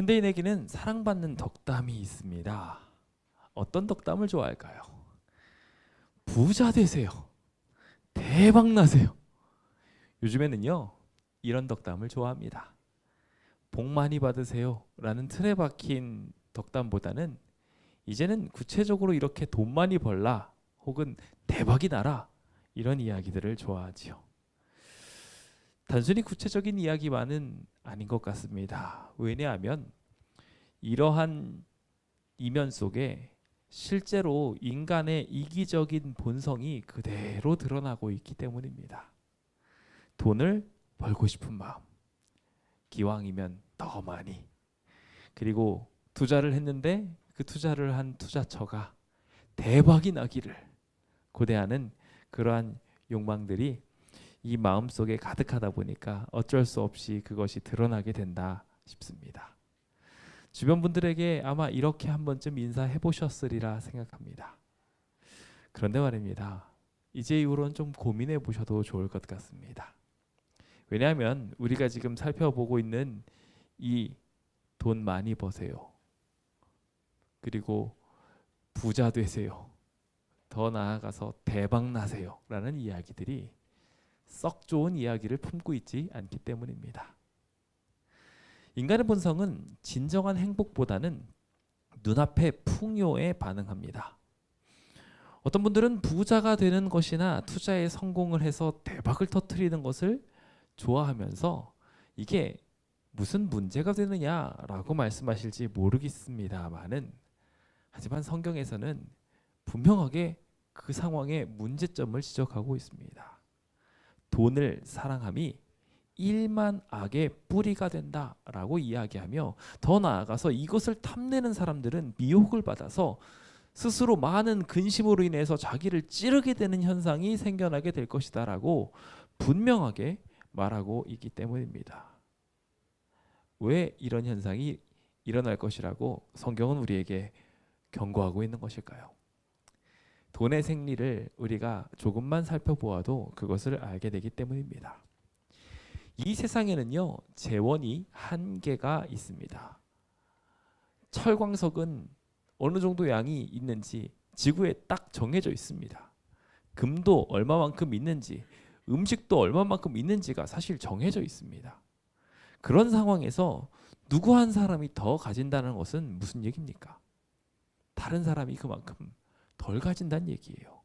현대인에게는 사랑받는 덕담이 있습니다. 어떤 덕담을 좋아할까요? 부자 되세요. 대박 나세요. 요즘에는요, 이런 덕담을 좋아합니다. 복 많이 받으세요 라는 틀에 박힌 덕담보다는 이제는 구체적으로 이렇게 돈 많이 벌라 혹은 대박이 나라 이런 이야기들을 좋아하지요. 단순히 구체적인 이야기만은 아닌 것 같습니다. 왜냐하면 이러한 이면 속에 실제로 인간의 이기적인 본성이 그대로 드러나고 있기 때문입니다. 돈을 벌고 싶은 마음, 기왕이면 더 많이, 그리고 투자를 했는데 그 투자를 한 투자처가 대박이 나기를 고대하는 그러한 욕망들이 이 마음속에 가득하다 보니까 어쩔 수 없이 그것이 드러나게 된다 싶습니다. 주변 분들에게 아마 이렇게 한 번쯤 인사해 보셨으리라 생각합니다. 그런데 말입니다. 이제 이후로는 좀 고민해 보셔도 좋을 것 같습니다. 왜냐하면 우리가 지금 살펴보고 있는 이 돈 많이 버세요. 그리고 부자 되세요. 더 나아가서 대박 나세요. 라는 이야기들이 썩 좋은 이야기를 품고 있지 않기 때문입니다. 인간의 본성은 진정한 행복보다는 눈앞의 풍요에 반응합니다. 어떤 분들은 부자가 되는 것이나 투자에 성공을 해서 대박을 터뜨리는 것을 좋아하면서 이게 무슨 문제가 되느냐라고 말씀하실지 모르겠습니다만은, 하지만 성경에서는 분명하게 그 상황의 문제점을 지적하고 있습니다. 돈을 사랑함이 일만 악의 뿌리가 된다라고 이야기하며, 더 나아가서 이것을 탐내는 사람들은 미혹을 받아서 스스로 많은 근심으로 인해서 자기를 찌르게 되는 현상이 생겨나게 될 것이다라고 분명하게 말하고 있기 때문입니다. 왜 이런 현상이 일어날 것이라고 성경은 우리에게 경고하고 있는 것일까요? 돈의 생리를 우리가 조금만 살펴보아도 그것을 알게 되기 때문입니다. 이 세상에는요, 재원이 한계가 있습니다. 철광석은 어느 정도 양이 있는지 지구에 딱 정해져 있습니다. 금도 얼마만큼 있는지, 음식도 얼마만큼 있는지가 사실 정해져 있습니다. 그런 상황에서 누구 한 사람이 더 가진다는 것은 무슨 얘기입니까? 다른 사람이 그만큼 덜 가진다는 얘기예요.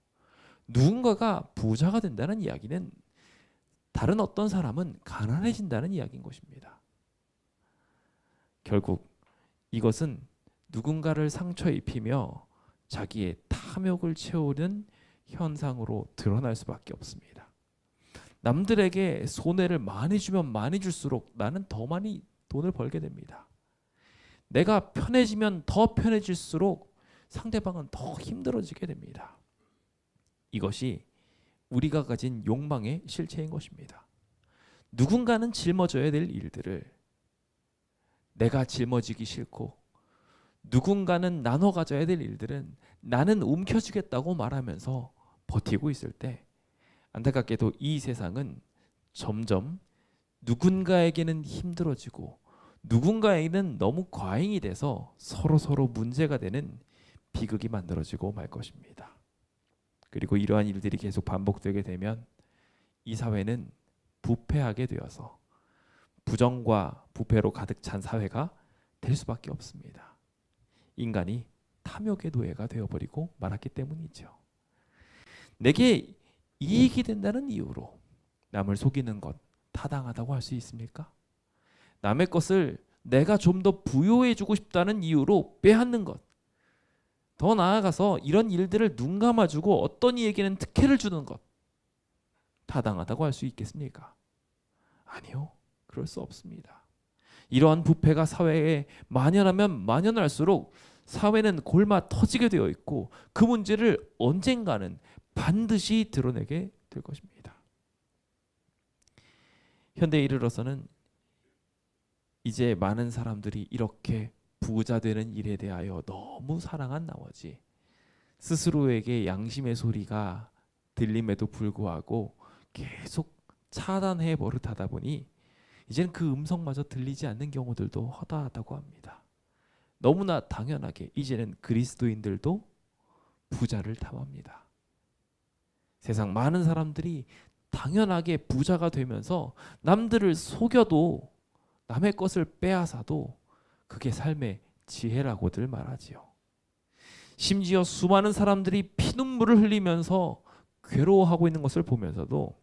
누군가가 부자가 된다는 이야기는 다른 어떤 사람은 가난해진다는 이야기인 것입니다. 결국 이것은 누군가를 상처 입히며 자기의 탐욕을 채우는 현상으로 드러날 수밖에 없습니다. 남들에게 손해를 많이 주면 많이 줄수록 나는 더 많이 돈을 벌게 됩니다. 내가 편해지면 더 편해질수록 상대방은 더 힘들어지게 됩니다. 이것이 우리가 가진 욕망의 실체인 것입니다. 누군가는 짊어져야 될 일들을 내가 짊어지기 싫고, 누군가는 나눠 가져야 될 일들은 나는 움켜쥐겠다고 말하면서 버티고 있을 때, 안타깝게도 이 세상은 점점 누군가에게는 힘들어지고 누군가에게는 너무 과잉이 돼서 서로 문제가 되는 비극이 만들어지고 말 것입니다. 그리고 이러한 일들이 계속 반복되게 되면 이 사회는 부패하게 되어서 부정과 부패로 가득 찬 사회가 될 수밖에 없습니다. 인간이 탐욕의 노예가 되어버리고 말았기 때문이죠. 내게 이익이 된다는 이유로 남을 속이는 것 타당하다고 할 수 있습니까? 남의 것을 내가 좀 더 부여해주고 싶다는 이유로 빼앗는 것, 더 나아가서 이런 일들을 눈 감아주고 어떤 이에게는 특혜를 주는 것, 타당하다고 할 수 있겠습니까? 아니요, 그럴 수 없습니다. 이러한 부패가 사회에 만연하면 만연할수록 사회는 골마 터지게 되어 있고 그 문제를 언젠가는 반드시 드러내게 될 것입니다. 현대에 이르러서는 이제 많은 사람들이 이렇게 부자 되는 일에 대하여 너무 사랑한 나머지 스스로에게 양심의 소리가 들림에도 불구하고 계속 차단해 버릇하다 보니 이제는 그 음성마저 들리지 않는 경우들도 허다하다고 합니다. 너무나 당연하게 이제는 그리스도인들도 부자를 탐합니다. 세상 많은 사람들이 당연하게 부자가 되면서 남들을 속여도 남의 것을 빼앗아도 그게 삶의 지혜라고들 말하지요. 심지어 수많은 사람들이 피눈물을 흘리면서 괴로워하고 있는 것을 보면서도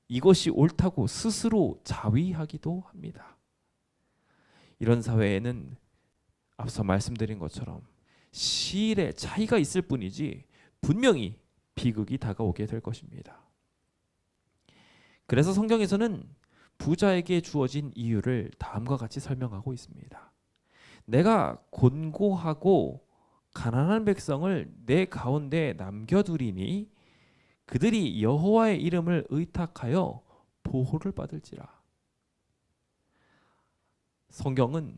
이것이 옳다고 스스로 자위하기도 합니다. 이런 사회에는 앞서 말씀드린 것처럼 시일의 차이가 있을 뿐이지 분명히 비극이 다가오게 될 것입니다. 그래서 성경에서는 부자에게 주어진 이유를 다음과 같이 설명하고 있습니다. 내가 곤고하고 가난한 백성을 내 가운데 남겨두리니 그들이 여호와의 이름을 의탁하여 보호를 받을지라. 성경은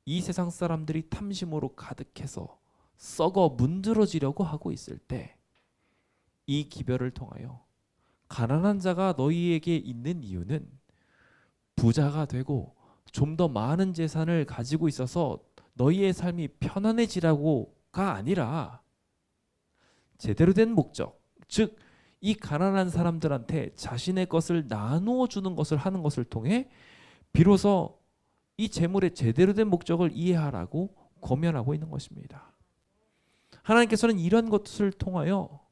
이 세상 사람들이 탐심으로 가득해서 썩어 문드러지려고 하고 있을 때 이 기별을 통하여 가난한 자가 너희에게 있는 이유는 부자가 되고 좀 더 많은 재산을 가지고 있어서 너희의 삶이 편안해지라고가 아니라 제대로 된 목적, 즉 이 가난한 사람들한테 자신의 것을 나누어 주는 것을 하는 것을 통해 비로소 이 재물의 제대로 된 목적을 이해하라고 권면하고 있는 것입니다. 하나님께서는 이런 것을 통하여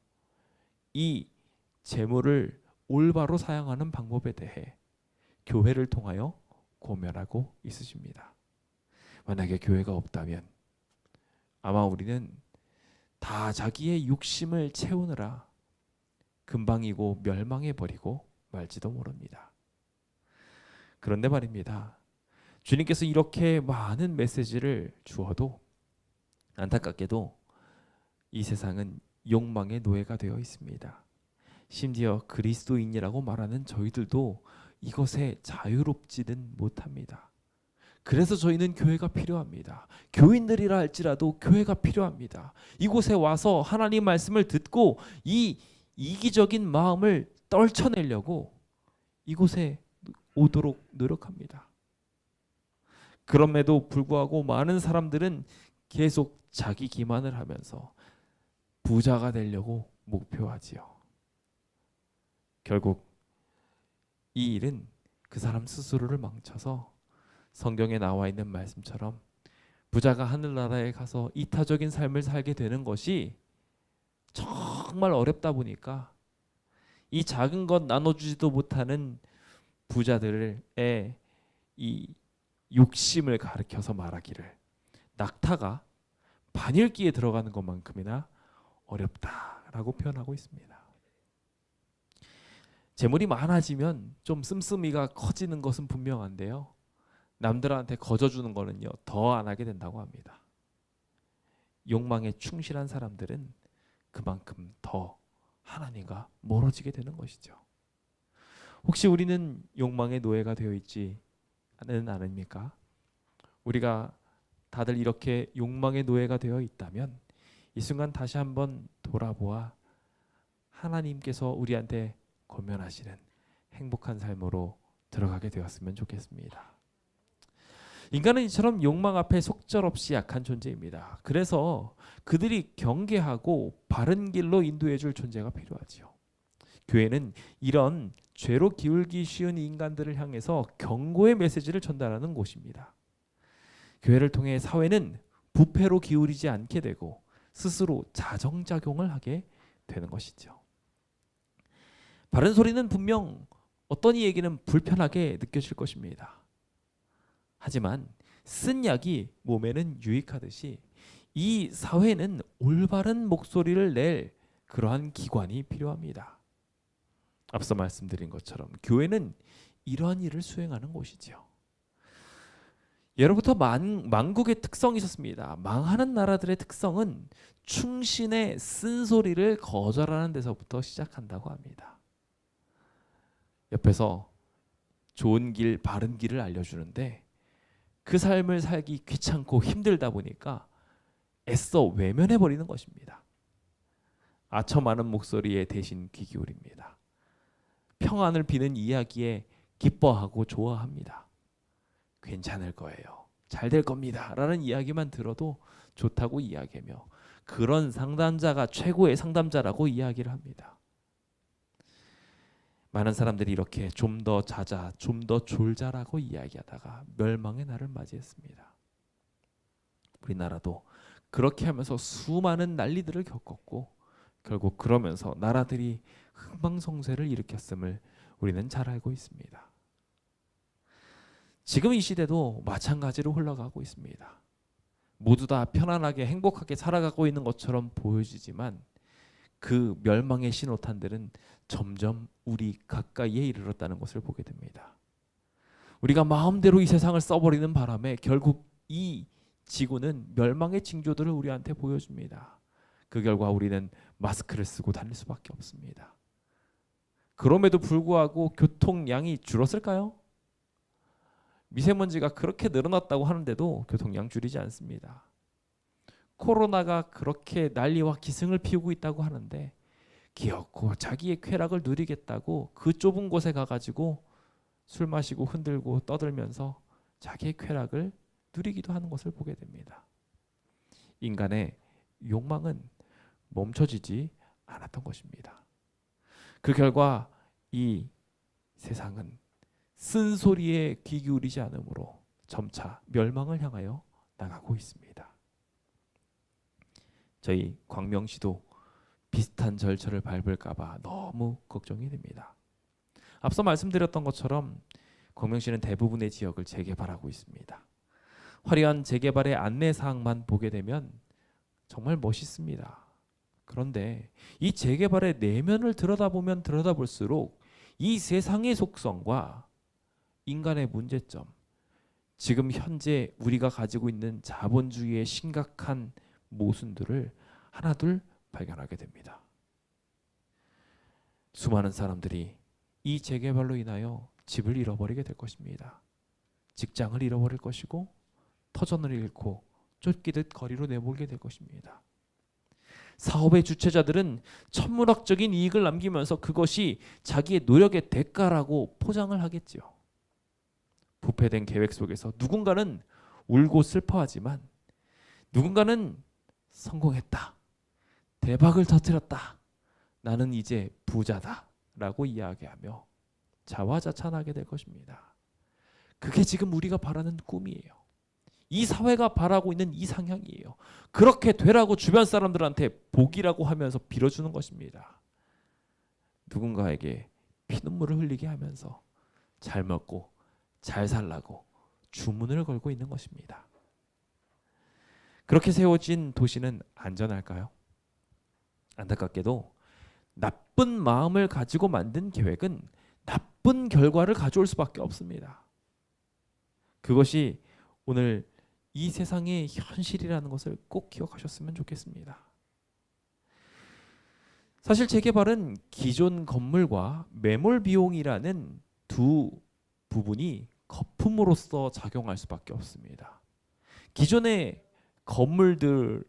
이 재물을 올바로 사용하는 방법에 대해 교회를 통하여 권면하고 있으십니다. 만약에 교회가 없다면 아마 우리는 다 자기의 욕심을 채우느라 금방이고 멸망해 버리고 말지도 모릅니다. 그런데 말입니다. 주님께서 이렇게 많은 메시지를 주어도 안타깝게도 이 세상은 욕망의 노예가 되어 있습니다. 심지어 그리스도인이라고 말하는 저희들도 이것에 자유롭지는 못합니다. 그래서 저희는 교회가 필요합니다. 교인들이라 할지라도 교회가 필요합니다. 이곳에 와서 하나님 말씀을 듣고 이 이기적인 마음을 떨쳐내려고 이곳에 오도록 노력합니다. 그럼에도 불구하고 많은 사람들은 계속 자기 기만을 하면서 부자가 되려고 목표하지요. 결국 이 일은 그 사람 스스로를 망쳐서 성경에 나와 있는 말씀처럼 부자가 하늘나라에 가서 이타적인 삶을 살게 되는 것이 정말 어렵다 보니까 이 작은 것 나눠주지도 못하는 부자들의 이 욕심을 가리켜서 말하기를 낙타가 바늘기에 들어가는 것만큼이나 어렵다라고 표현하고 있습니다. 재물이 많아지면 좀 씀씀이가 커지는 것은 분명한데요. 남들한테 거저주는 거는요 더 안 하게 된다고 합니다. 욕망에 충실한 사람들은 그만큼 더 하나님과 멀어지게 되는 것이죠. 혹시 우리는 욕망의 노예가 되어 있지는 않습니까? 우리가 다들 이렇게 욕망의 노예가 되어 있다면 이 순간 다시 한번 돌아보아 하나님께서 우리한테 권면하시는 행복한 삶으로 들어가게 되었으면 좋겠습니다. 인간은 이처럼 욕망 앞에 속절없이 약한 존재입니다. 그래서 그들이 경계하고 바른 길로 인도해 줄 존재가 필요하지요. 교회는 이런 죄로 기울기 쉬운 인간들을 향해서 경고의 메시지를 전달하는 곳입니다. 교회를 통해 사회는 부패로 기울이지 않게 되고 스스로 자정작용을 하게 되는 것이죠. 바른 소리는 분명 어떤 이에게는 불편하게 느껴질 것입니다. 하지만 쓴 약이 몸에는 유익하듯이 이 사회는 올바른 목소리를 낼 그러한 기관이 필요합니다. 앞서 말씀드린 것처럼 교회는 이러한 일을 수행하는 곳이죠. 예로부터 망국의 특성이 있었습니다. 망하는 나라들의 특성은 충신의 쓴소리를 거절하는 데서부터 시작한다고 합니다. 옆에서 좋은 길, 바른 길을 알려주는데 그 삶을 살기 귀찮고 힘들다 보니까 애써 외면해버리는 것입니다. 아첨하는 목소리에 대신 귀 기울입니다. 평안을 비는 이야기에 기뻐하고 좋아합니다. 괜찮을 거예요. 잘 될 겁니다. 라는 이야기만 들어도 좋다고 이야기하며 그런 상담자가 최고의 상담자라고 이야기를 합니다. 많은 사람들이 이렇게 좀 더 자자, 좀 더 졸자라고 이야기하다가 멸망의 날을 맞이했습니다. 우리나라도 그렇게 하면서 수많은 난리들을 겪었고 결국 그러면서 나라들이 흥망성쇠를 일으켰음을 우리는 잘 알고 있습니다. 지금 이 시대도 마찬가지로 흘러가고 있습니다. 모두 다 편안하게 행복하게 살아가고 있는 것처럼 보여지지만 그 멸망의 신호탄들은 점점 우리 가까이에 이르렀다는 것을 보게 됩니다. 우리가 마음대로 이 세상을 써버리는 바람에 결국 이 지구는 멸망의 징조들을 우리한테 보여줍니다. 그 결과 우리는 마스크를 쓰고 다닐 수밖에 없습니다. 그럼에도 불구하고 교통량이 줄었을까요? 미세먼지가 그렇게 늘어났다고 하는데도 교통량 줄이지 않습니다. 코로나가 그렇게 난리와 기승을 피우고 있다고 하는데 기어코 자기의 쾌락을 누리겠다고 그 좁은 곳에 가가지고 술 마시고 흔들고 떠들면서 자기의 쾌락을 누리기도 하는 것을 보게 됩니다. 인간의 욕망은 멈춰지지 않았던 것입니다. 그 결과 이 세상은 쓴소리에 귀 기울이지 않으므로 점차 멸망을 향하여 나가고 있습니다. 저희 광명시도 비슷한 절차를 밟을까 봐 너무 걱정이 됩니다. 앞서 말씀드렸던 것처럼 광명시는 대부분의 지역을 재개발하고 있습니다. 화려한 재개발의 안내사항만 보게 되면 정말 멋있습니다. 그런데 이 재개발의 내면을 들여다보면 들여다볼수록 이 세상의 속성과 인간의 문제점, 지금 현재 우리가 가지고 있는 자본주의의 심각한 모순들을 하나둘 발견하게 됩니다. 수많은 사람들이 이 재개발로 인하여 집을 잃어버리게 될 것입니다. 직장을 잃어버릴 것이고 터전을 잃고 쫓기듯 거리로 내몰게 될 것입니다. 사업의 주체자들은 천문학적인 이익을 남기면서 그것이 자기의 노력의 대가라고 포장을 하겠지요. 부패된 계획 속에서 누군가는 울고 슬퍼하지만 누군가는 성공했다, 대박을 터뜨렸다, 나는 이제 부자다 라고 이야기하며 자화자찬하게 될 것입니다. 그게 지금 우리가 바라는 꿈이에요. 이 사회가 바라고 있는 이상향이에요. 그렇게 되라고 주변 사람들한테 복이라고 하면서 빌어주는 것입니다. 누군가에게 피눈물을 흘리게 하면서 잘 먹고 잘 살라고 주문을 걸고 있는 것입니다. 그렇게 세워진 도시는 안전할까요? 안타깝게도 나쁜 마음을 가지고 만든 계획은 나쁜 결과를 가져올 수밖에 없습니다. 그것이 오늘 이 세상의 현실이라는 것을 꼭 기억하셨으면 좋겠습니다. 사실 재개발은 기존 건물과 매몰 비용이라는 두 부분이 거품으로서 작용할 수밖에 없습니다. 기존의 건물들을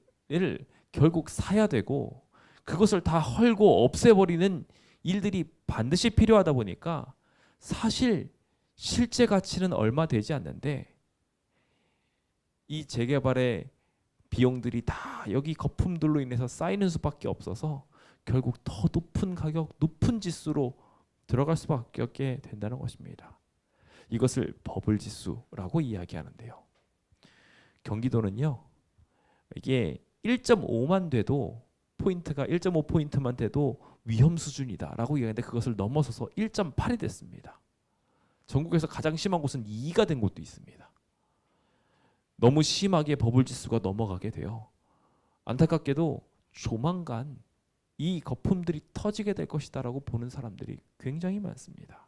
결국 사야 되고 그것을 다 헐고 없애버리는 일들이 반드시 필요하다 보니까 사실 실제 가치는 얼마 되지 않는데 이 재개발의 비용들이 다 여기 거품들로 인해서 쌓이는 수밖에 없어서 결국 더 높은 가격, 높은 지수로 들어갈 수밖에 없게 된다는 것입니다. 이것을 버블 지수라고 이야기하는데요. 경기도는요, 이게 1.5만 돼도 포인트가 1.5포인트만 돼도 위험 수준이다라고 이야기하는데 그것을 넘어서서 1.8이 됐습니다. 전국에서 가장 심한 곳은 2가 된 곳도 있습니다. 너무 심하게 버블 지수가 넘어가게 돼요. 안타깝게도 조만간 이 거품들이 터지게 될 것이다라고 보는 사람들이 굉장히 많습니다.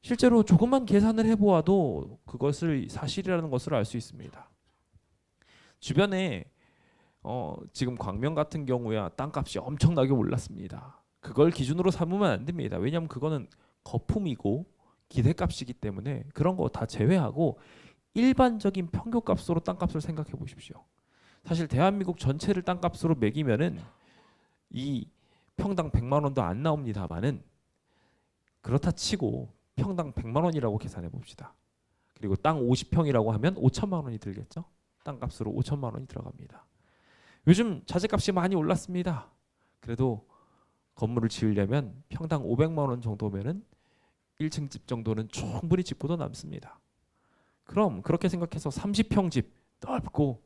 실제로 조금만 계산을 해보아도 그것을 사실이라는 것을 알 수 있습니다. 주변에 지금 광명 같은 경우야 땅값이 엄청나게 올랐습니다. 그걸 기준으로 삼으면 안 됩니다. 왜냐하면 그거는 거품이고 기대값이기 때문에 그런 거 다 제외하고 일반적인 평균값으로 땅값을 생각해 보십시오. 사실 대한민국 전체를 땅값으로 매기면은 이 평당 100만 원도 안 나옵니다만은 그렇다 치고 평당 100만 원이라고 계산해 봅시다. 그리고 땅 50평이라고 하면 5천만 원이 들겠죠. 땅값으로 5천만 원이 들어갑니다. 요즘 자재값이 많이 올랐습니다. 그래도 건물을 지으려면 평당 500만 원 정도면은 1층 집 정도는 충분히 짓고도 남습니다. 그럼 그렇게 생각해서 30평 집 넓고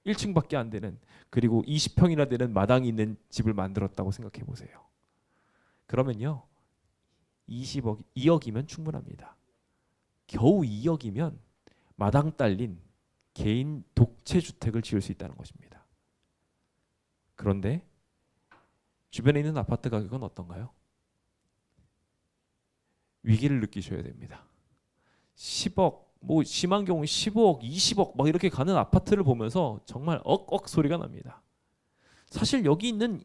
1층밖에 안 되는, 그리고 20평이나 되는 마당이 있는 집을 만들었다고 생각해 보세요. 그러면요 20억, 2억이면 충분합니다. 겨우 2억이면 마당 딸린 개인 독채 주택을 지을 수 있다는 것입니다. 그런데 주변에 있는 아파트 가격은 어떤가요? 위기를 느끼셔야 됩니다. 10억, 뭐 심한 경우 15억, 20억 막 이렇게 가는 아파트를 보면서 정말 억억 소리가 납니다. 사실 여기 있는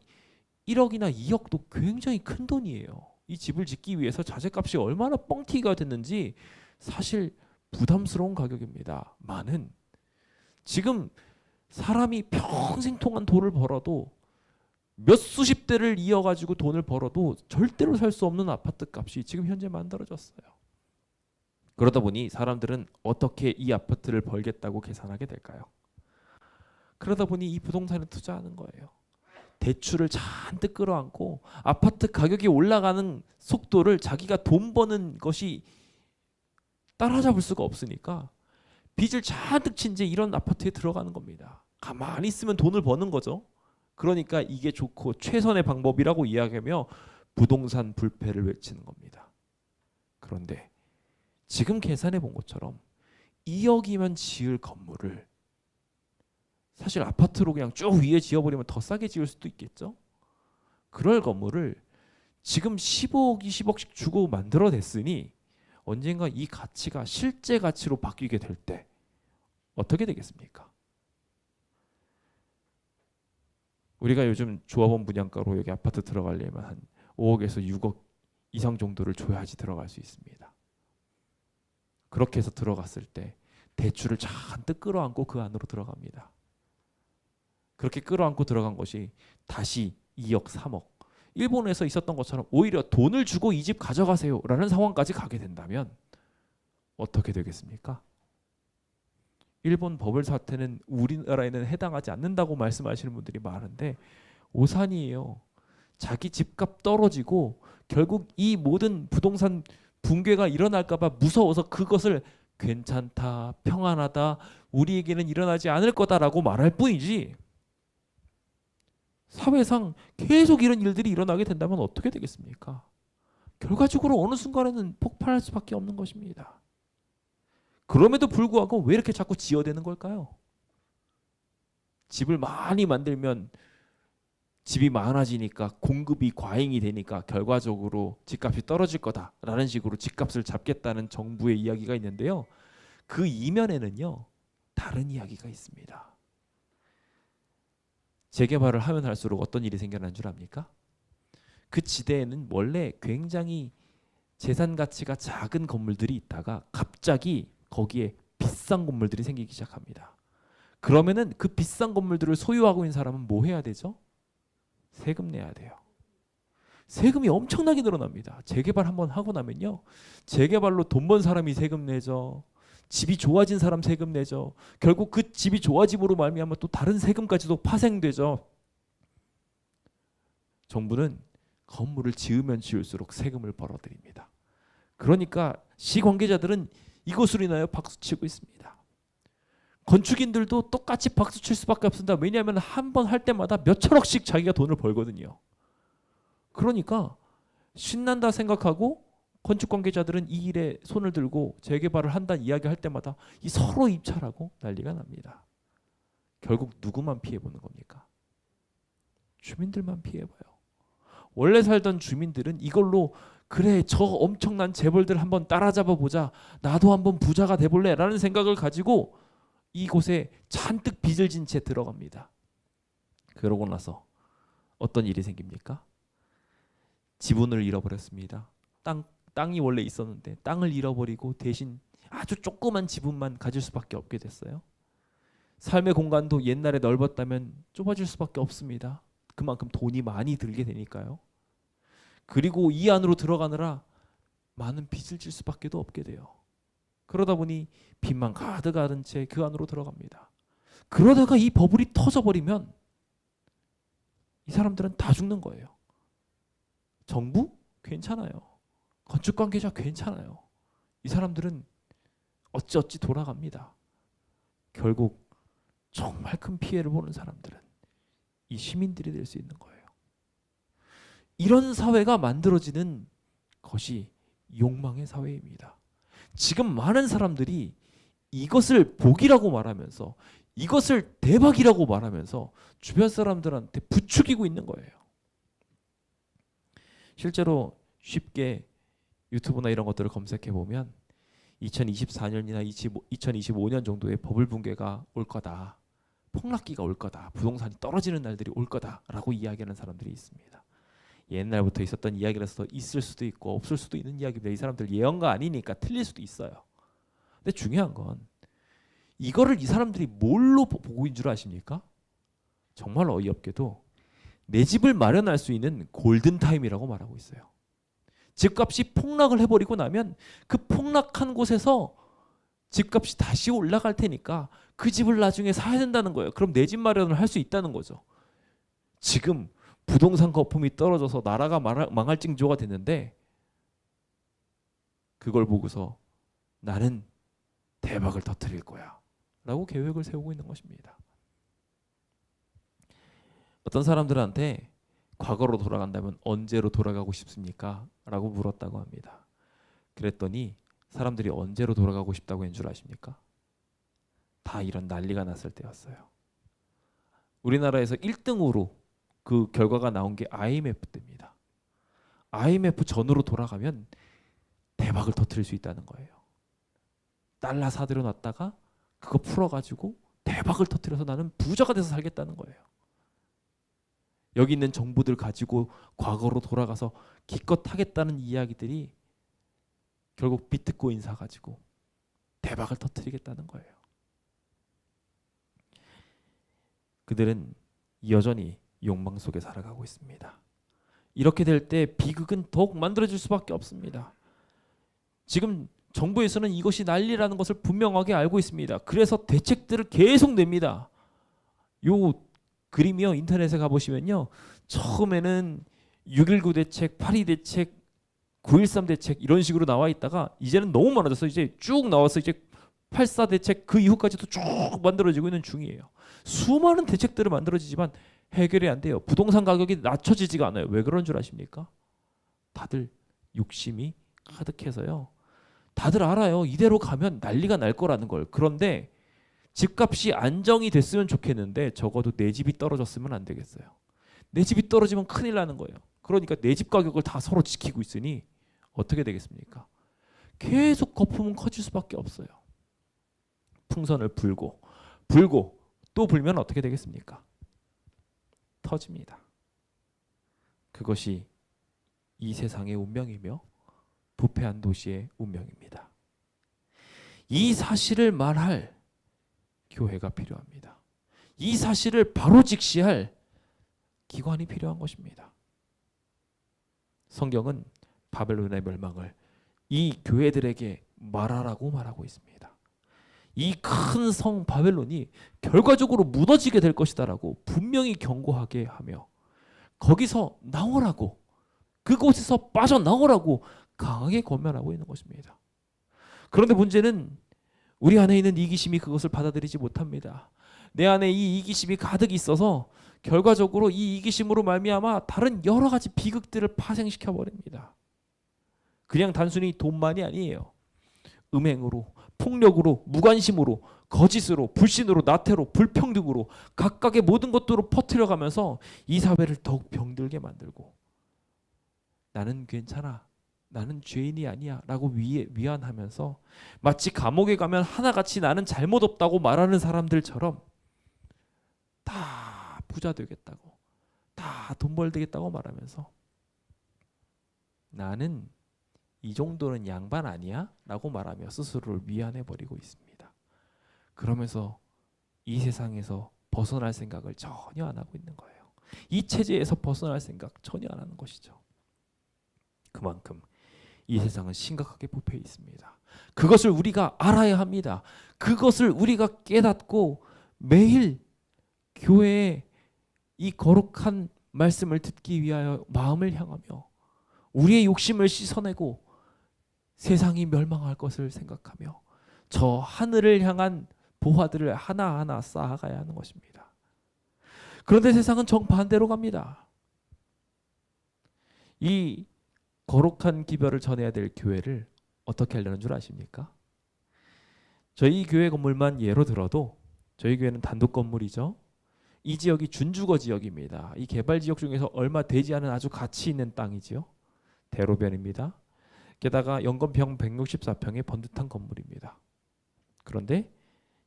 1억이나 2억도 굉장히 큰 돈이에요. 이 집을 짓기 위해서 자재값이 얼마나 뻥튀기가 됐는지 사실 부담스러운 가격입니다. 많은 지금 사람이 평생 동안 돈을 벌어도 몇 수십 대를 이어가지고 돈을 벌어도 절대로 살 수 없는 아파트 값이 지금 현재 만들어졌어요. 그러다 보니 사람들은 어떻게 이 아파트를 벌겠다고 계산하게 될까요? 그러다 보니 이 부동산에 투자하는 거예요. 대출을 잔뜩 끌어안고 아파트 가격이 올라가는 속도를 자기가 돈 버는 것이 따라잡을 수가 없으니까 빚을 잔뜩 친 채 이런 아파트에 들어가는 겁니다. 가만히 있으면 돈을 버는 거죠. 그러니까 이게 좋고 최선의 방법이라고 이야기하며 부동산 불패를 외치는 겁니다. 그런데 지금 계산해 본 것처럼 2억이면 지을 건물을 사실 아파트로 그냥 쭉 위에 지어버리면 더 싸게 지을 수도 있겠죠. 그럴 건물을 지금 15억, 20억씩 주고 만들어냈으니 언젠가 이 가치가 실제 가치로 바뀌게 될 때 어떻게 되겠습니까? 우리가 요즘 조합원 분양가로 여기 아파트 들어가려면 한 5억에서 6억 이상 정도를 줘야지 들어갈 수 있습니다. 그렇게 해서 들어갔을 때 대출을 잔뜩 끌어안고 그 안으로 들어갑니다. 그렇게 끌어안고 들어간 것이 다시 2억, 3억. 일본에서 있었던 것처럼 오히려 돈을 주고 이 집 가져가세요 라는 상황까지 가게 된다면 어떻게 되겠습니까? 일본 버블 사태는 우리나라에는 해당하지 않는다고 말씀하시는 분들이 많은데 오산이에요. 자기 집값 떨어지고 결국 이 모든 부동산 붕괴가 일어날까 봐 무서워서 그것을 괜찮다, 평안하다, 우리에게는 일어나지 않을 거다라고 말할 뿐이지 사회상 계속 이런 일들이 일어나게 된다면 어떻게 되겠습니까? 결과적으로 어느 순간에는 폭발할 수밖에 없는 것입니다. 그럼에도 불구하고 왜 이렇게 자꾸 지어대는 걸까요? 집을 많이 만들면 집이 많아지니까 공급이 과잉이 되니까 결과적으로 집값이 떨어질 거다라는 식으로 집값을 잡겠다는 정부의 이야기가 있는데요. 그 이면에는요 다른 이야기가 있습니다. 재개발을 하면 할수록 어떤 일이 생겨나는 줄 압니까? 그 지대에는 원래 굉장히 재산 가치가 작은 건물들이 있다가 갑자기 거기에 비싼 건물들이 생기기 시작합니다. 그러면은 그 비싼 건물들을 소유하고 있는 사람은 뭐 해야 되죠? 세금 내야 돼요. 세금이 엄청나게 늘어납니다. 재개발 한번 하고 나면요. 재개발로 돈 번 사람이 세금 내죠. 집이 좋아진 사람 세금 내죠. 결국 그 집이 좋아짐으로 말미암아 또 다른 세금까지도 파생되죠. 정부는 건물을 지으면 지을수록 세금을 벌어들입니다. 그러니까 시 관계자들은 이것으로 인하여 박수치고 있습니다. 건축인들도 똑같이 박수칠 수밖에 없습니다. 왜냐하면 한 번 할 때마다 몇 천억씩 자기가 돈을 벌거든요. 그러니까 신난다 생각하고 건축 관계자들은 이 일에 손을 들고 재개발을 한다는 이야기할 때마다 이 서로 입찰하고 난리가 납니다. 결국 누구만 피해보는 겁니까? 주민들만 피해봐요. 원래 살던 주민들은 이걸로 그래 저 엄청난 재벌들 한번 따라잡아 보자, 나도 한번 부자가 돼볼래 라는 생각을 가지고 이곳에 잔뜩 빚을 진 채 들어갑니다. 그러고 나서 어떤 일이 생깁니까? 지분을 잃어버렸습니다. 땅이 원래 있었는데 땅을 잃어버리고 대신 아주 조그만 지분만 가질 수밖에 없게 됐어요. 삶의 공간도 옛날에 넓었다면 좁아질 수밖에 없습니다. 그만큼 돈이 많이 들게 되니까요. 그리고 이 안으로 들어가느라 많은 빚을 질 수밖에 없게 돼요. 그러다 보니 빚만 가득 앓은 채 그 안으로 들어갑니다. 그러다가 이 버블이 터져버리면 이 사람들은 다 죽는 거예요. 정부? 괜찮아요. 건축 관계자 괜찮아요. 이 사람들은 어찌어찌 돌아갑니다. 결국 정말 큰 피해를 보는 사람들은 이 시민들이 될 수 있는 거예요. 이런 사회가 만들어지는 것이 욕망의 사회입니다. 지금 많은 사람들이 이것을 복이라고 말하면서 이것을 대박이라고 말하면서 주변 사람들한테 부추기고 있는 거예요. 실제로 쉽게 유튜브나 이런 것들을 검색해 보면 2024년이나 2025년 정도에 버블 붕괴가 올 거다. 폭락기가 올 거다. 부동산이 떨어지는 날들이 올 거다라고 이야기하는 사람들이 있습니다. 옛날부터 있었던 이야기라서 있을 수도 있고 없을 수도 있는 이야기입니다. 이 사람들 예언가 아니니까 틀릴 수도 있어요. 근데 중요한 건 이거를 이 사람들이 뭘로 보고 있는 줄 아십니까? 정말 어이없게도 내 집을 마련할 수 있는 골든타임이라고 말하고 있어요. 집값이 폭락을 해버리고 나면 그 폭락한 곳에서 집값이 다시 올라갈 테니까 그 집을 나중에 사야 된다는 거예요. 그럼 내 집 마련을 할 수 있다는 거죠. 지금 부동산 거품이 떨어져서 나라가 망할 징조가 됐는데 그걸 보고서 나는 대박을 터뜨릴 거야 라고 계획을 세우고 있는 것입니다. 어떤 사람들한테 과거로 돌아간다면 언제로 돌아가고 싶습니까? 라고 물었다고 합니다. 그랬더니 사람들이 언제로 돌아가고 싶다고 한 줄 아십니까? 다 이런 난리가 났을 때였어요. 우리나라에서 1등으로 그 결과가 나온 게 IMF 때입니다. IMF 전으로 돌아가면 대박을 터뜨릴 수 있다는 거예요. 달러 사들여 놨다가 그거 풀어가지고 대박을 터뜨려서 나는 부자가 돼서 살겠다는 거예요. 여기 있는 정보들 가지고 과거로 돌아가서 기껏 하겠다는 이야기들이 결국 비트코인 사가지고 대박을 터뜨리겠다는 거예요. 그들은 여전히 욕망 속에 살아가고 있습니다. 이렇게 될 때 비극은 더욱 만들어질 수밖에 없습니다. 지금 정부에서는 이것이 난리라는 것을 분명하게 알고 있습니다. 그래서 대책들을 계속 냅니다. 요 그림이요, 인터넷에 가보시면요, 처음에는 6.19 대책, 8.2 대책, 9.13 대책 이런 식으로 나와 있다가 이제는 너무 많아져서 이제 쭉 나와서 이제 8.4 대책 그 이후까지도 쭉 만들어지고 있는 중이에요. 수많은 대책들을 만들어지지만 해결이 안 돼요. 부동산 가격이 낮춰지지가 않아요. 왜 그런 줄 아십니까? 다들 욕심이 가득해서요. 다들 알아요. 이대로 가면 난리가 날 거라는 걸. 그런데 집값이 안정이 됐으면 좋겠는데 적어도 내 집이 떨어졌으면 안 되겠어요. 내 집이 떨어지면 큰일 나는 거예요. 그러니까 내 집 가격을 다 서로 지키고 있으니 어떻게 되겠습니까? 계속 거품은 커질 수밖에 없어요. 풍선을 불고 또 불면 어떻게 되겠습니까? 터집니다. 그것이 이 세상의 운명이며 부패한 도시의 운명입니다. 이 사실을 말할 교회가 필요합니다. 이 사실을 바로 직시할 기관이 필요한 것입니다. 성경은 바벨론의 멸망을 이 교회들에게 말하라고 말하고 있습니다. 이 큰 성 바벨론이 결과적으로 무너지게 될 것이다라고 분명히 경고하게 하며 거기서 나오라고, 그곳에서 빠져나오라고 강하게 권면하고 있는 것입니다. 그런데 문제는 우리 안에 있는 이기심이 그것을 받아들이지 못합니다. 내 안에 이 이기심이 가득 있어서 결과적으로 이 이기심으로 말미암아 다른 여러 가지 비극들을 파생시켜 버립니다. 그냥 단순히 돈만이 아니에요. 음행으로, 폭력으로, 무관심으로, 거짓으로, 불신으로, 나태로, 불평등으로 각각의 모든 것들로 퍼뜨려가면서 이 사회를 더욱 병들게 만들고 나는 괜찮아, 나는 죄인이 아니야 라고 위안하면서 마치 감옥에 가면 하나같이 나는 잘못 없다고 말하는 사람들처럼 다 부자 되겠다고, 다 돈 벌되겠다고 말하면서 나는 이 정도는 양반 아니야? 라고 말하며 스스로를 위안해버리고 있습니다. 그러면서 이 세상에서 벗어날 생각을 전혀 안 하고 있는 거예요. 이 체제에서 벗어날 생각 전혀 안 하는 것이죠. 그만큼 이 세상은 심각하게 부패해 있습니다. 그것을 우리가 알아야 합니다. 그것을 우리가 깨닫고 매일 교회에 이 거룩한 말씀을 듣기 위하여 마음을 향하며 우리의 욕심을 씻어내고 세상이 멸망할 것을 생각하며 저 하늘을 향한 보화들을 하나하나 쌓아가야 하는 것입니다. 그런데 세상은 정반대로 갑니다. 이 거룩한 기별을 전해야 될 교회를 어떻게 하려는 줄 아십니까? 저희 교회 건물만 예로 들어도 저희 교회는 단독 건물이죠. 이 지역이 준주거 지역입니다. 이 개발 지역 중에서 얼마 되지 않은 아주 가치 있는 땅이지요. 대로변입니다. 게다가 연건평 164평의 번듯한 건물입니다. 그런데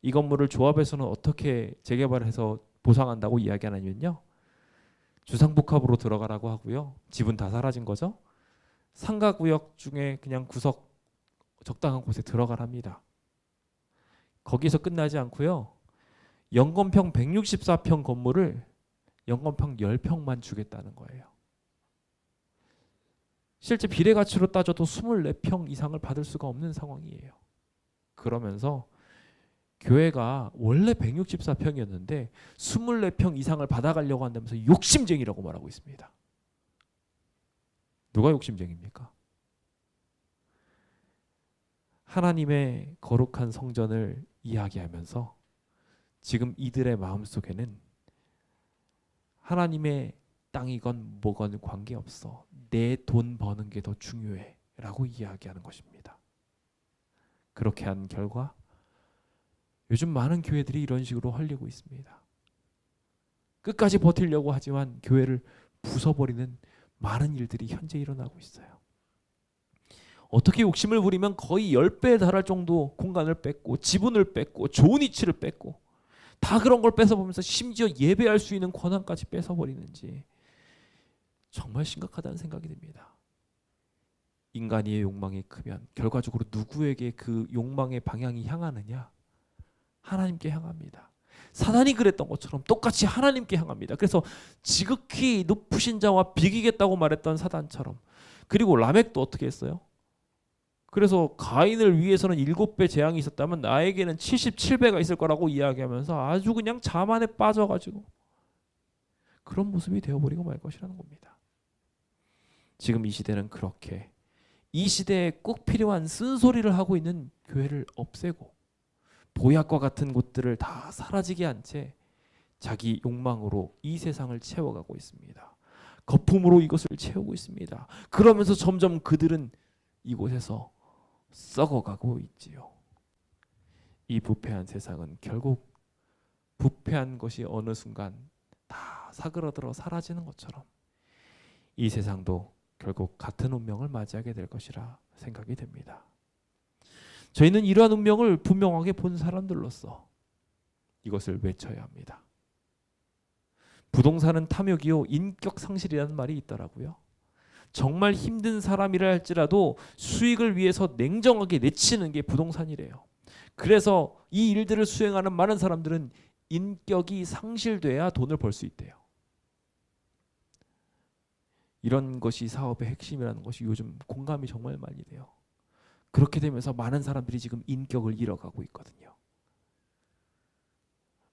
이 건물을 조합에서는 어떻게 재개발해서 보상한다고 이야기하냐면요. 주상복합으로 들어가라고 하고요. 집은 다 사라진 거죠. 상가구역 중에 그냥 구석 적당한 곳에 들어가랍니다. 거기서 끝나지 않고요. 연건평 164평 건물을 연건평 10평만 주겠다는 거예요. 실제 비례가치로 따져도 24평 이상을 받을 수가 없는 상황이에요. 그러면서 교회가 원래 164평이었는데 24평 이상을 받아가려고 한다면서 욕심쟁이라고 말하고 있습니다. 누가 욕심쟁입니까? 하나님의 거룩한 성전을 이야기하면서 지금 이들의 마음속에는 하나님의 땅이건 뭐건 관계없어. 내 돈 버는 게 더 중요해 라고 이야기하는 것입니다. 그렇게 한 결과 요즘 많은 교회들이 이런 식으로 헐리고 있습니다. 끝까지 버티려고 하지만 교회를 부숴버리는 많은 일들이 현재 일어나고 있어요. 어떻게 욕심을 부리면 거의 10배에 달할 정도 공간을 뺏고 지분을 뺏고 좋은 위치를 뺏고 다 그런 걸 뺏어보면서 심지어 예배할 수 있는 권한까지 뺏어버리는지 정말 심각하다는 생각이 듭니다. 인간의 욕망이 크면 결과적으로 누구에게 그 욕망의 방향이 향하느냐? 하나님께 향합니다. 사단이 그랬던 것처럼 똑같이 하나님께 향합니다. 그래서 지극히 높으신 자와 비기겠다고 말했던 사단처럼. 그리고 라멕도 어떻게 했어요? 그래서 가인을 위해서는 7배 재앙이 있었다면 나에게는 77배가 있을 거라고 이야기하면서 아주 그냥 자만에 빠져가지고 그런 모습이 되어버리고 말 것이라는 겁니다. 지금 이 시대는 그렇게 이 시대에 꼭 필요한 쓴소리를 하고 있는 교회를 없애고 보약과 같은 곳들을 다 사라지게 한 채 자기 욕망으로 이 세상을 채워가고 있습니다. 거품으로 이것을 채우고 있습니다. 그러면서 점점 그들은 이곳에서 썩어가고 있지요. 이 부패한 세상은 결국 부패한 것이 어느 순간 다 사그라들어 사라지는 것처럼 이 세상도 결국 같은 운명을 맞이하게 될 것이라 생각이 됩니다. 저희는 이러한 운명을 분명하게 본 사람들로서 이것을 외쳐야 합니다. 부동산은 탐욕이요 인격 상실이라는 말이 있더라고요. 정말 힘든 사람이라 할지라도 수익을 위해서 냉정하게 내치는 게 부동산이래요. 그래서 이 일들을 수행하는 많은 사람들은 인격이 상실돼야 돈을 벌 수 있대요. 이런 것이 사업의 핵심이라는 것이 요즘 공감이 정말 많이 돼요. 그렇게 되면서 많은 사람들이 지금 인격을 잃어가고 있거든요.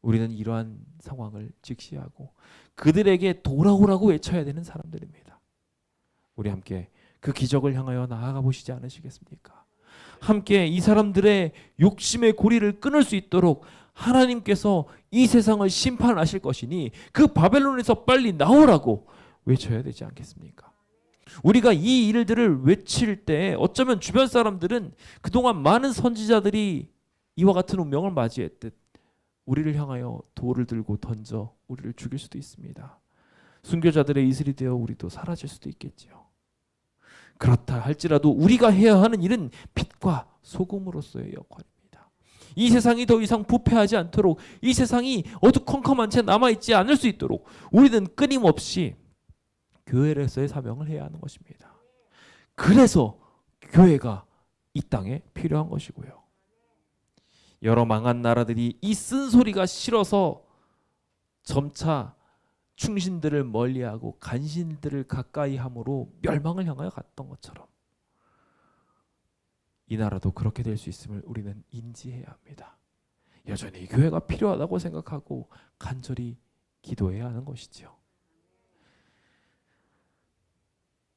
우리는 이러한 상황을 직시하고 그들에게 돌아오라고 외쳐야 되는 사람들입니다. 우리 함께 그 기적을 향하여 나아가 보시지 않으시겠습니까? 함께 이 사람들의 욕심의 고리를 끊을 수 있도록 하나님께서 이 세상을 심판하실 것이니 그 바벨론에서 빨리 나오라고 외쳐야 되지 않겠습니까? 우리가 이 일들을 외칠 때 어쩌면 주변 사람들은 그동안 많은 선지자들이 이와 같은 운명을 맞이했듯 우리를 향하여 돌을 들고 던져 우리를 죽일 수도 있습니다. 순교자들의 이슬이 되어 우리도 사라질 수도 있겠지요. 그렇다 할지라도 우리가 해야 하는 일은 빛과 소금으로서의 역할입니다. 이 세상이 더 이상 부패하지 않도록 이 세상이 어두컴컴한 채 남아있지 않을 수 있도록 우리는 끊임없이 교회에서의 사명을 해야 하는 것입니다. 그래서 교회가 이 땅에 필요한 것이고요. 여러 망한 나라들이 이 쓴소리가 싫어서 점차 충신들을 멀리하고 간신들을 가까이 함으로 멸망을 향하여 갔던 것처럼 이 나라도 그렇게 될 수 있음을 우리는 인지해야 합니다. 여전히 교회가 필요하다고 생각하고 간절히 기도해야 하는 것이지요.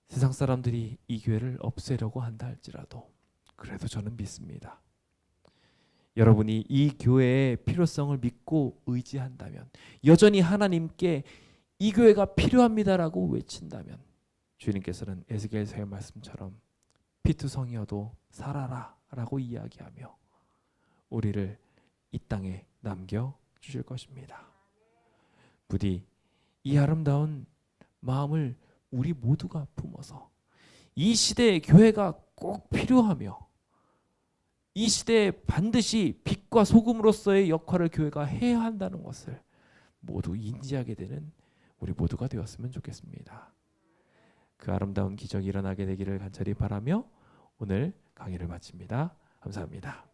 세상 사람들이 이 교회를 없애려고 한다 할지라도 그래도 저는 믿습니다. 여러분이 이 교회의 필요성을 믿고 의지한다면, 여전히 하나님께 이 교회가 필요합니다라고 외친다면, 주님께서는 에스겔서의 말씀처럼 피투성이어도 살아라 라고 이야기하며 우리를 이 땅에 남겨주실 것입니다. 부디 이 아름다운 마음을 우리 모두가 품어서 이 시대의 교회가 꼭 필요하며 이 시대에 반드시 빛과 소금으로서의 역할을 교회가 해야 한다는 것을 모두 인지하게 되는 우리 모두가 되었으면 좋겠습니다. 그 아름다운 기적이 일어나게 되기를 간절히 바라며 오늘 강의를 마칩니다. 감사합니다.